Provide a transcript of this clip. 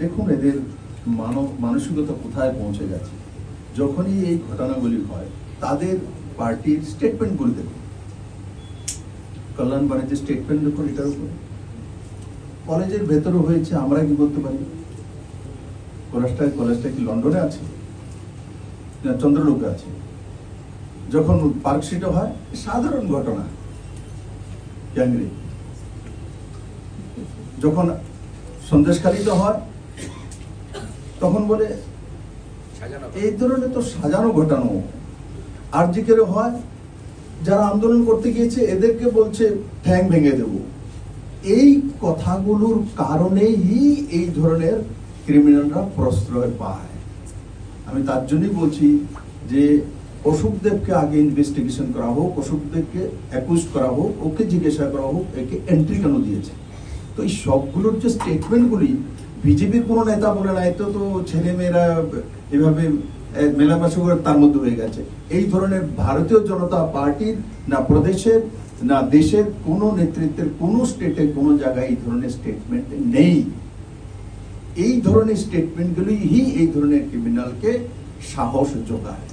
দেখুন এদের মানসিকতা কোথায় পৌঁছে গেছে। যখনই এই ঘটনাগুলি হয় তাদের পার্টির স্টেটমেন্টগুলি দেখুন, কল্যাণ বাণিজ্যের স্টেটমেন্ট দেখুন, এটার উপরে কলেজের ভেতরে হয়েছে, আমরা কি করতে পারি? কলেজটা কি লন্ডনে আছে না চন্দ্রলোকে আছে? যখন পার্কস্ট্রিটে হয় সাধারণ ঘটনা, গ্যাংরে যখন সন্দেশখালীতে হয় তখন বলে এই ধরনের তো সাজানো ঘটানো। আরজিকের হয়, যারা আন্দোলন করতে গিয়েছে এদেরকে বলছে ঠ্যাং ভেঙে দেব। এই কথাগুলোর কারণেই এই ধরনের ক্রিমিনালরা প্রশ্রয় পায়। আমি তার জন্যই বলছি যে অশোকদেবকে আগে ইনভেস্টিগেশন করা হোক, অশোকদেবকে অ্যাকুজ করা হোক, ওকে জিজ্ঞাসা করা হোক একে এন্ট্রি কেন দিয়েছে। তো এই সবগুলোর যে স্টেটমেন্টগুলি বিজেপির কোনো নেতা বলে না, এত তো ছেলে মেয়েরা এভাবে মেলামেশা করে তার মধ্যে হয়ে গেছে। এই ধরনের ভারতীয় জনতা পার্টির না প্রদেশের না দেশের কোনো নেতৃত্বের কোনো স্টেটে কোনো জায়গায় এই ধরনের স্টেটমেন্ট নেই। এই ধরনের স্টেটমেন্টগুলি এই ধরনের ক্রিমিনালকে সাহস যোগায়।